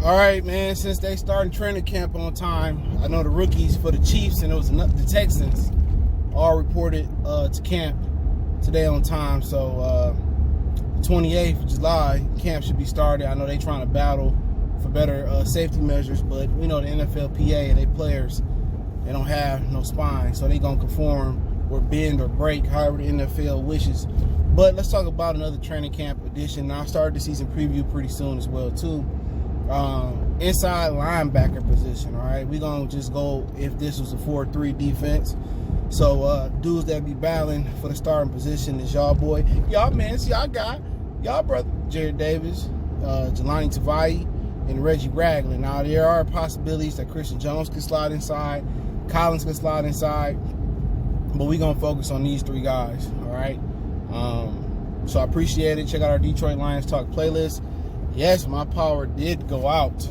All right, man, since they started training camp on time, I know the rookies for the Chiefs and it was the Texans all reported to camp today on time. So the 28th of July, camp should be started. I know they're trying to battle for better safety measures, but we know the NFLPA and their players, they don't have no spine, so they're going to conform or bend or break, however the NFL wishes. But let's talk about another training camp edition. Now, I started the season preview pretty soon as well, too. Inside linebacker position, all right? We're going to just go if this was a 4-3 defense. So, dudes that be battling for the starting position is y'all boy. Y'all, man, it's y'all guy. Y'all brother, Jarrad Davis, Jahlani Tavai, and Reggie Ragland. Now, there are possibilities that Christian Jones could slide inside, Collins could slide inside, but we're going to focus on these three guys, all right? So I appreciate it. Check out our Detroit Lions Talk playlist. Yes, my power did go out,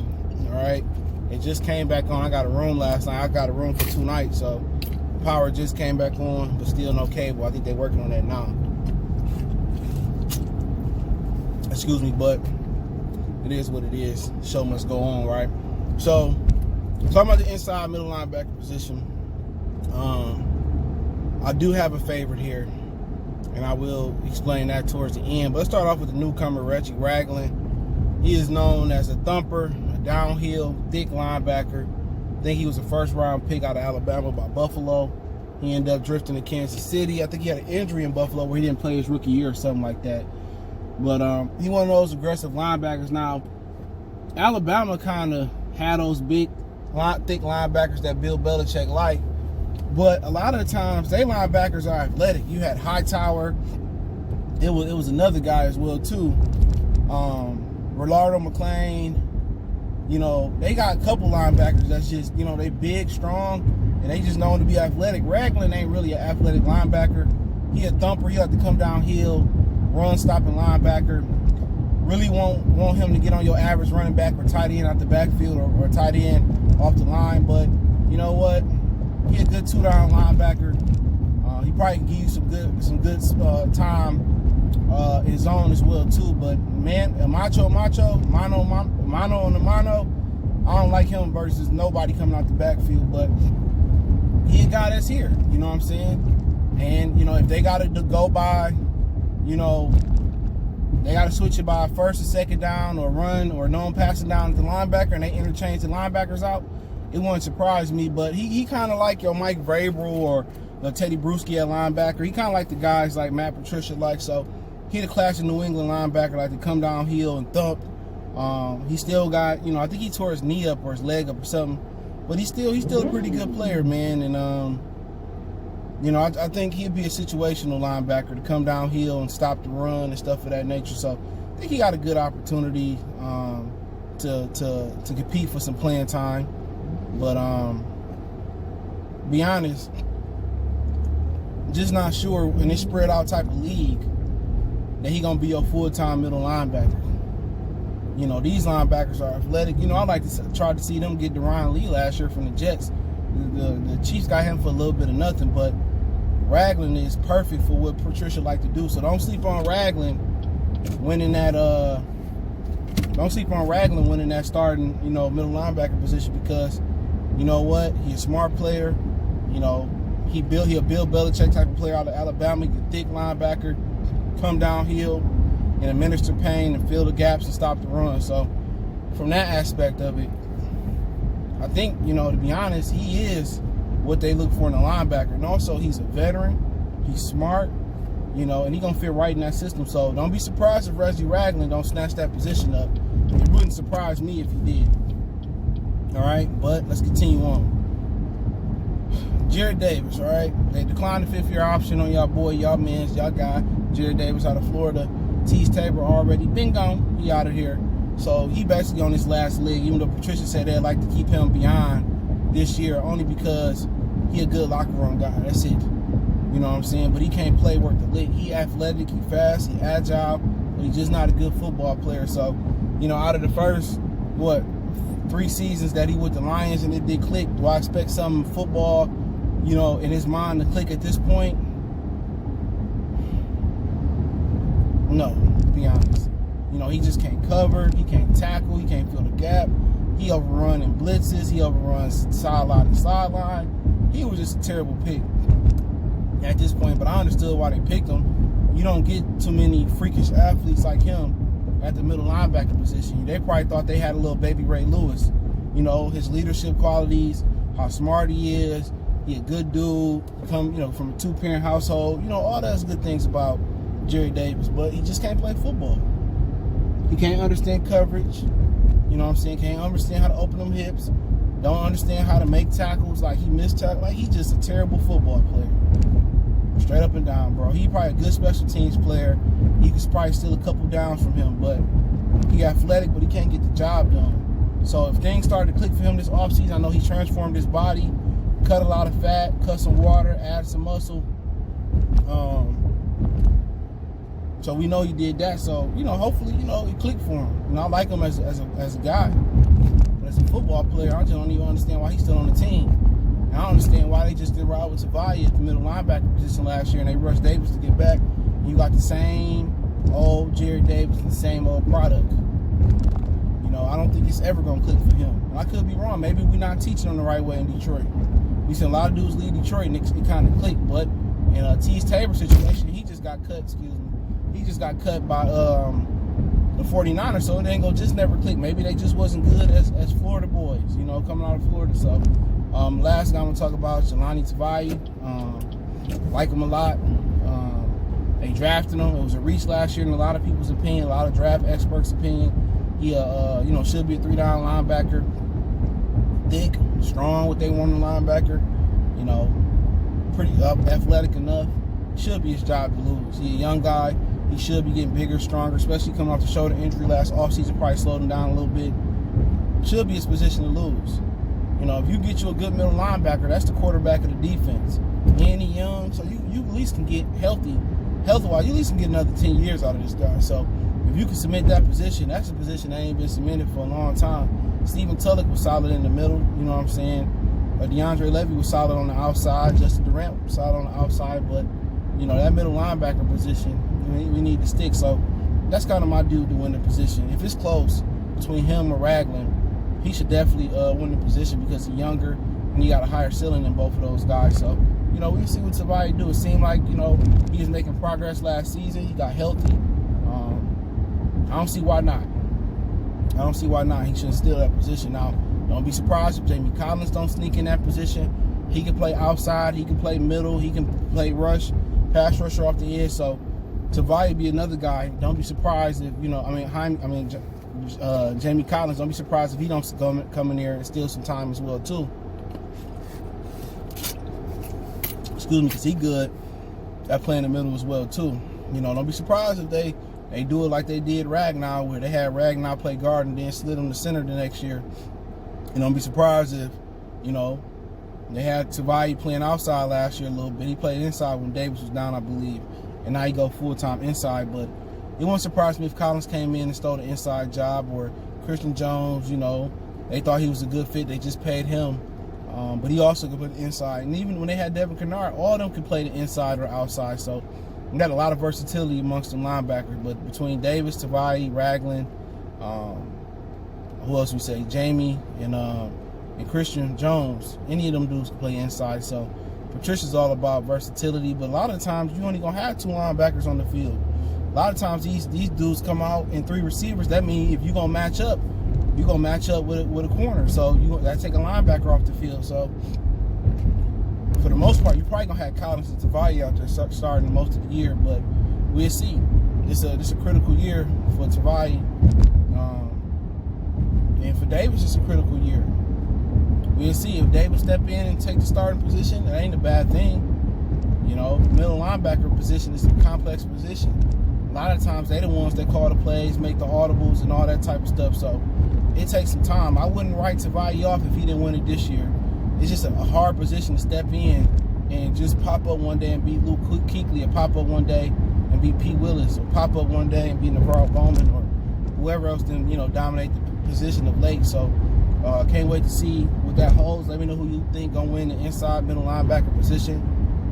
all right? It just came back on. I got a room last night. I got a room for 2 nights, so the power just came back on, but still no cable. I think they're working on that now. Excuse me, but it is what it is. Show must go on, right? So, talking about the inside middle linebacker position, I do have a favorite here, and I will explain that towards the end. But let's start off with the newcomer, Reggie Ragland. He is known as a thumper, a downhill, thick linebacker. I think he was a first-round pick out of Alabama by Buffalo. He ended up drifting to Kansas City. I think he had an injury in Buffalo where he didn't play his rookie year or something like that. But he one of those aggressive linebackers. Now, Alabama kind of had those big, thick linebackers that Bill Belichick liked. But a lot of the times, they linebackers are athletic. You had Hightower. It was another guy as well, too. Rolando McClain. You know, they got a couple linebackers that's just, you know, they big, strong, and they just known to be athletic. Ragland ain't really an athletic linebacker. He a thumper. He like to come downhill, run-stopping linebacker. Really want him to get on your average running back or tight end out the backfield or tight end off the line. But you know what? He a good two-down linebacker. He probably can give you some good time in zone as well too. But man, macho, mano on the mano. I don't like him versus nobody coming out the backfield. But he a guy that's here. You know what I'm saying? And you know if they got to go by, you know, they got to switch it by first or second down or run or no passing down at the linebacker, and they interchange the linebackers out. It wouldn't surprise me, but he kind of like your Mike Vrabel or Teddy Bruschi at linebacker. He kind of like the guys like Matt Patricia like. So he the classic New England linebacker, like to come downhill and thump. He still got, you know, I think he tore his knee up or his leg up or something, but he's still a pretty good player, man. And you know, I think he'd be a situational linebacker to come downhill and stop the run and stuff of that nature. So I think he got a good opportunity to compete for some playing time. But be honest, just not sure in this spread out type of league that he gonna be your full-time middle linebacker. You know, these linebackers are athletic. You know, I like to try to see them get Ryan Lee last year from the Jets. The Chiefs got him for a little bit of nothing, but Ragland is perfect for what Patricia like to do. So don't sleep on Ragland winning that. Don't sleep on Ragland winning that starting, you know, middle linebacker position because, you know what, he's a smart player. You know, he a Bill Belichick type of player out of Alabama. He's a thick linebacker, come downhill and administer pain and fill the gaps and stop the run. So from that aspect of it, I think, you know, to be honest, he is what they look for in a linebacker. And also, he's a veteran. He's smart, you know, and he's going to fit right in that system. So don't be surprised if Reggie Ragland don't snatch that position up. It wouldn't surprise me if he did. All right, but let's continue on. Jarrad Davis, all right? They declined the 5th-year option on y'all boy, y'all mans, y'all guy. Jarrad Davis out of Florida. Tease Tabor already been gone. He out of here. So he basically on his last leg, even though Patricia said they'd like to keep him beyond this year only because he a good locker room guy. That's it. You know what I'm saying? But he can't play worth the lick. He athletic, he fast, he agile, but he's just not a good football player. So, you know, out of the first, 3 seasons that he with the Lions and it did click, do I expect some football, you know, in his mind to click at this point? No, to be honest. You know, he just can't cover. He can't tackle. He can't fill the gap. He overrun in blitzes. He overruns sideline to sideline. He was just a terrible pick at this point, but I understood why they picked him. You don't get too many freakish athletes like him at the middle linebacker position. They probably thought they had a little baby Ray Lewis. You know, his leadership qualities, how smart he is. He a good dude, from a two-parent household. You know, all those good things about Jarrad Davis, but he just can't play football. He can't understand coverage. You know what I'm saying? Can't understand how to open them hips. Don't understand how to make tackles. Like, he missed tackles. Like, he's just a terrible football player. Straight up and down, bro. He probably a good special teams player. He could probably steal a couple downs from him, but he athletic, but he can't get the job done. So if things started to click for him this offseason, I know he transformed his body, cut a lot of fat, cut some water, added some muscle. So we know he did that. So, you know, hopefully, you know, it clicked for him. You know, I like him as a guy. But as a football player, I just don't even understand why he's still on the team. And I don't understand why they just did ride with Tavai at the middle linebacker position last year and they rushed Davis to get back. And you got the same old Jarrad Davis and the same old product. You know, I don't think it's ever going to click for him. And I could be wrong. Maybe we're not teaching him the right way in Detroit. We seen a lot of dudes leave Detroit and it kind of clicked. But in a Tease Tabor situation, he just got cut, He just got cut by the 49ers, so it ain't gonna just never click. Maybe they just wasn't good as Florida boys, you know, coming out of Florida. So, last guy I'm gonna talk about is Jahlani Tavai. Like him a lot. They drafted him. It was a reach last year in a lot of people's opinion, a lot of draft experts' opinion. He, should be a 3-down linebacker. Thick, strong, what they want in a linebacker. You know, pretty athletic enough. Should be his job to lose. He's a young guy. He should be getting bigger, stronger, especially coming off the shoulder injury last offseason. Probably slowed him down a little bit. Should be his position to lose. You know, if you get you a good middle linebacker, that's the quarterback of the defense. And he's young, so you at least can get health-wise, you at least can get another 10 years out of this guy. So if you can submit that position, that's a position that ain't been submitted for a long time. Stephen Tulloch was solid in the middle, you know what I'm saying? DeAndre Levy was solid on the outside. Justin Durant was solid on the outside, but you know, that middle linebacker position, we need to stick. So that's kind of my dude to win the position. If it's close between him or Ragland, he should definitely win the position because he's younger and he got a higher ceiling than both of those guys. So, you know, we'll see what Tavai do. It seemed like, you know, he was making progress last season. He got healthy. I don't see why not. He shouldn't steal that position. Now, don't be surprised if Jamie Collins don't sneak in that position. He can play outside. He can play middle. He can play rush. Pass rusher off the edge, so Tavai be another guy. Don't be surprised if, Jamie Collins, don't be surprised if he don't come in there and steal some time as well, too. Excuse me, because he good at playing the middle as well, too. You know, don't be surprised if they do it like they did Ragland, where they had Ragland play guard and then slid him to center the next year. And don't be surprised if, you know, they had Tavai playing outside last year a little bit. He played inside when Davis was down, I believe. And now he go full-time inside. But it wouldn't surprise me if Collins came in and stole the inside job, or Christian Jones, you know. They thought he was a good fit. They just paid him. But he also could play the inside. And even when they had Devin Kennard, all of them could play the inside or outside. So we got a lot of versatility amongst the linebackers. But between Davis, Tavai, Ragland, who else we say? Jamie and Christian Jones, any of them dudes can play inside. So Patricia's all about versatility, but a lot of times you only gonna have 2 linebackers on the field. A lot of times these dudes come out in 3 receivers. That means if you're gonna match up, you're gonna match up with a corner. So you gotta take a linebacker off the field. So for the most part, you're probably gonna have Collins and Tavai out there starting most of the year, but we'll see. This a critical year for Tavai, and for Davis, it's a critical year. We'll see if Davis step in and take the starting position. That ain't a bad thing. You know, middle linebacker position is a complex position. A lot of times they're the ones that call the plays, make the audibles, and all that type of stuff. So it takes some time. I wouldn't write Tavai off if he didn't win it this year. It's just a hard position to step in and just pop up one day and beat Luke Kuechly, or pop up one day and beat Pete Willis, or pop up one day and beat Navarro Bowman, or whoever else then, you know, dominate the position of late. So can't wait to see what that holds. Let me know who you think gonna win the inside middle linebacker position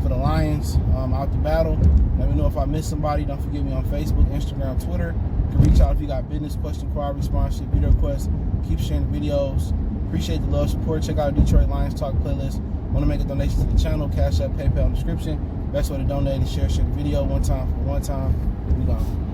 for the Lions out the battle. Let me know if I missed somebody. Don't forget me on Facebook, Instagram, Twitter. You can reach out if you got business, question, inquiry, sponsorship, video requests. Keep sharing the videos. Appreciate the love, support. Check out Detroit Lions Talk playlist. Want to make a donation to the channel? Cash App, PayPal in the description. Best way to donate is share the video one time for one time. We gone.